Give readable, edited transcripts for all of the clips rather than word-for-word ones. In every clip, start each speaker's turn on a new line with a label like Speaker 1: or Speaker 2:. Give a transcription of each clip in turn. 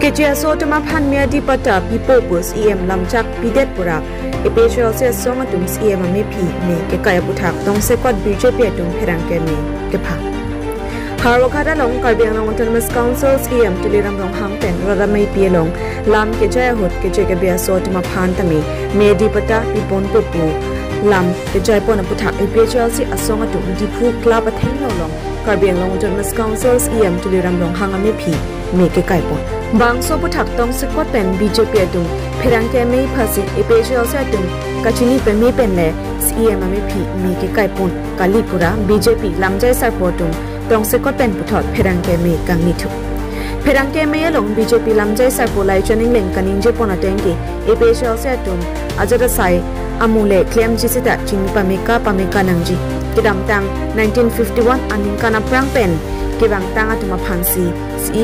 Speaker 1: Kecia so tama phan mia di pata pipopus lamchak pidet pura epechol se songa tum me phi me ke kaya puthak tong se kwat BJP tum pherang ke me ke pha Harokada long Karbiang long Autonomous Council tuliram long hangten raramai pielong lam ke jaya hot ke jega bia so tama phan tami me di pata pipon popu lam ke jai pon puthak epechol se asonga tum di phu club atheng long Karbiang long Autonomous Council tuliram long hanga me phi me ke kai pon bang so puthak tong se kwat pen BJP tum pherang ke me phasi epechol se tum kachini pe me pen le me phi me ke kai pon kalipura BJP lamjai sar potum tong se kwat pen puthot pherang ke me kang ni thu pherang ke me long BJP lamjai sar polai chaning leng kaning je pon ateng ke epechol se tum ajara sai amule claim ji sita chini pameka nangji kidam tang 1951 aning kana prang pen kebang tang atuma phansi ki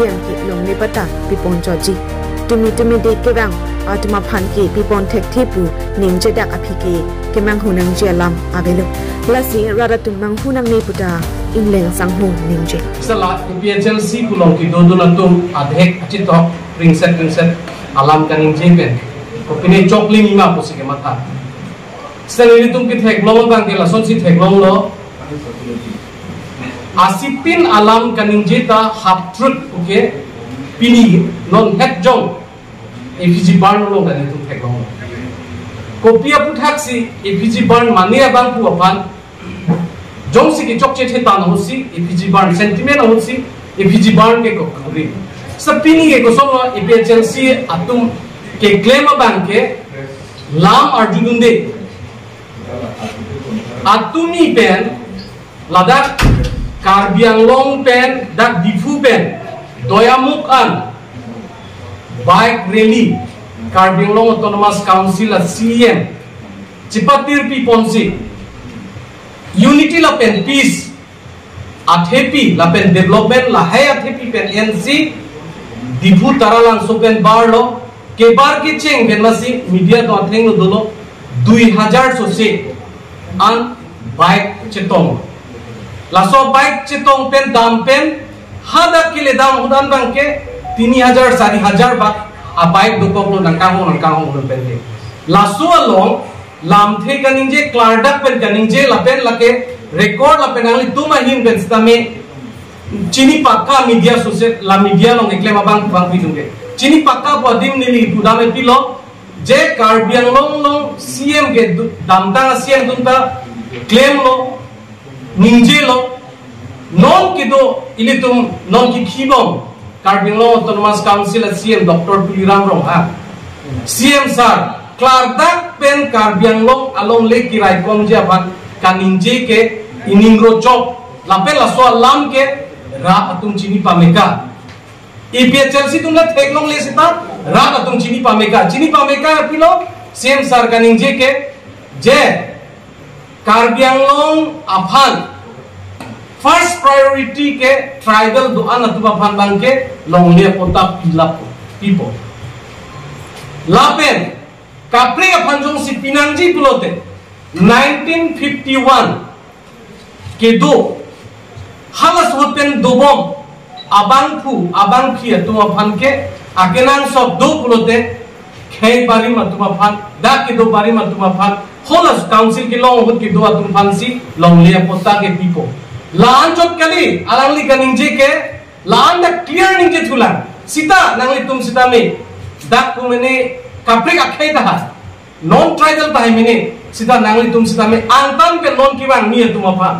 Speaker 1: long ne pata pipon choji tumi de kebang atuma phan ki pipon thek thipu ningje dak aphiki kemang hunang jelam avelo lasi rara tumang hunang ni puta inleng sanghu ningje
Speaker 2: sala PHLC kulong ki dodona tum adhek achito ringset alam kaning jepen kopine chokling ima posike mata sali tum ki thek long bang ke lason si thek long lo asipin alam kaningjeta half truth oke pini non het jong efiji barn lo kan itu thekong kopia puthaksi efiji barn mania bang pu apan jong si ki chokche the tan hosi efiji barn sentiment hosi efiji barn ke ko khuri sapini ke ko solo EPHLC atum ke claim bang ke lam arjununde atumi pen ladak Karbiang long pen dak difu pen doyamuk an bike rally Karbiang long Autonomous Council CM cipatir pi ponsi unity la pen peace athepi la pen development la hai athepi pen NC difu taralang so pen barlo ke bar ki cheng pen masi media to atheng no dolo 2000 so se an bike chetong laso bike chetong pen dam pen hada kile dam hudan bangke 3000 4000 bak a bike dokok lo nangkang lo pen de laso along lam the kaninje clardak pen kaninje lapen lake record lapen angli tuma him pen stame chini pakka media social la media lo ngeklem abang pidunge chini pakka podim nili pudame pilo je Karbiang long CM ke damtang CM dunta claim lo ninjelo non kido ilitum non ki khibom Karbiang long Autonomous Council CM Dr. Tuliram Rong ha CM sir clardak pen Karbiang long along le kirai komje aban kaninje ke iningro chok lape la so lam ke ra atum chini pameka EPHLC tumla theklong le sita ra atum chini pameka pilo CM sir kaninje ke je Karbiang long aphan first priority ke tribal doan atuba phan bang ke longle pota people lapen kapre aphan jong si pinangji pulote 1951 ke do halas hoten dobom abang phi atuma phan ke akenang sob do pulote khei bari matuma phan da ke do bari matuma phan Holas council ki long hut ki dua tum fansi long le pota ke pipo laan chot kali alangli kaninje ke laan da clear ninje thulan sita nangli tum sita me dak ku mene kapre akhai da non tribal bai mene sita nangli tum sita me antan ke non ki bang ni tum apa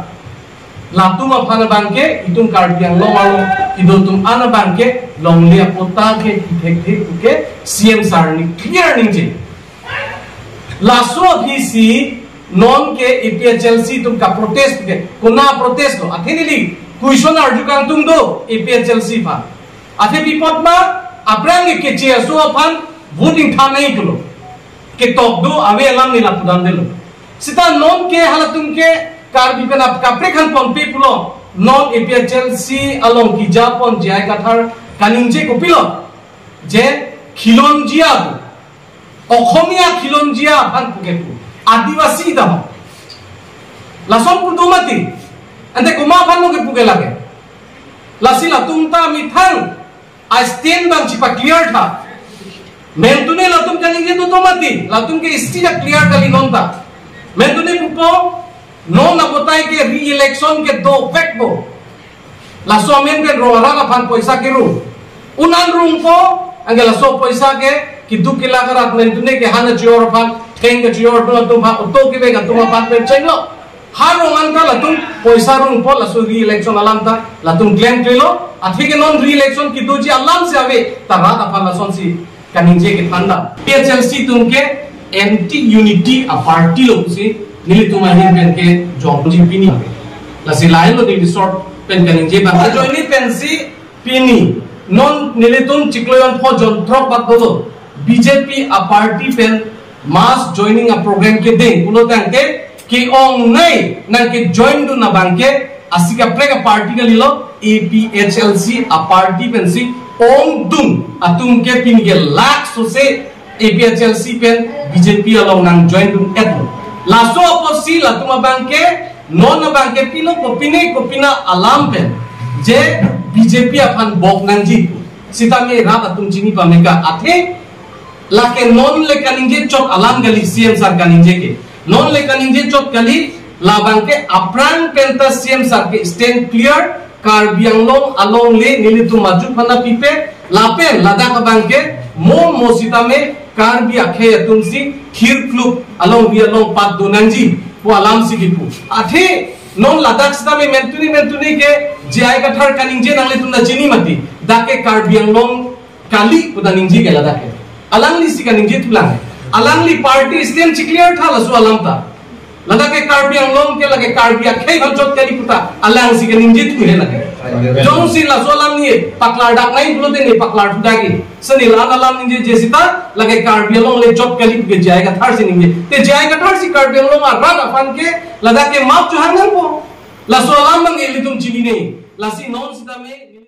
Speaker 2: la tum apa na bangke itum Karbiang long alo ido tum ana bangke long le pota ke thek ke CM sar ni clear ninje लासो भीसी नॉन के EPHLC तुम का protest के कोना protest लो अथेनिली question अर्जुकान तुम दो EPHLC फा अथे बिपत मा अप्रांगे के चेसो अफान वोटिंग था नहीं कलो के टॉप दो अवे अलाम नीला पुदान देलो सिता नॉन के हालत तुम के कार बिपन आप काप्रे खान पंपे पुलो नॉन EPHLC अलोंग की जापन जाय कथार कानिंजे को पिलो जे खिलोंजिया অসমীয়া খিলঞ্জিয়া আফান পুকেপু আদিবাসী দাম লাসন পুদুমাতি ante kuma aফান কে পুকে লাগে লাসিলা তুমতা মিথাং stand bang cipa clear tha mentune latum kaning je to mati latum ke istira clear kali nonta mentune pupo no na botai ke re-election ke do vekbo la so men ben ro ara fan paisa ke ru unan rum po angela so paisa ke ki 2 kila karat mentune ke hana jior fan keng ke jior to tum ha to ke be ga tum fan pe chenglo harong anta latum paisa rum po la so re-election alam ta latum claim trilo athike non re-election ki doji alam se ave tara ta fan la son si kaninje ke thanda PHLC tum ke anti unity a party lo si nili tuma hin pen ke jong ji pini la si lain lo di resort pen kaninje ba joini pensi pini non nili tum chikloyon pho jon throk bat do BJP a party pen mass joining a program ke ding kulo tang ke ki ong nai nang ke join du na bang ke asika prega party ka lilo APHLC a party pensi ong dum atum ke pin ke lak so se APHLC pen BJP along nang join dum et la so oposi la tuma bang ke non bang ke pilo kopina alam pen je BJP apan bok nang ji sita me rat atum chini pameka athe la ke non le kaninje chok alam gali CM sar kaninje ke non le kaninje chok kali la bang ke apran penta CM sar ke stand clear Karbi Anglong along le nilitu maju phana pipe lapen Ladakh bangke mo sita me Karbi akhe atumsi khir klub along bi along pat donanji po alam sigipu athe non Ladakh sita me mentuni ke jai ka thar kaninje nangle tunda chini mati dake Karbi Anglong kali puda ninji ke Ladakh alang li sika ninji tulang alang li party stand clear tha lasu alam ta Ladakh ke Karbi Anglong ke lage Karbi akhe hanjot kali puta alang sika ninji tu he lage jong si la solam ni paklar dak nai bulote ni paklar thudagi sani la alam ninje jesita lage Karbi Anglong le job kali ke jayega thar si ninje te jayega thar si Karbi Anglong a ran afan ke Ladakh ke map chu hangan po la solam nang eli tum chini nei la si non sita me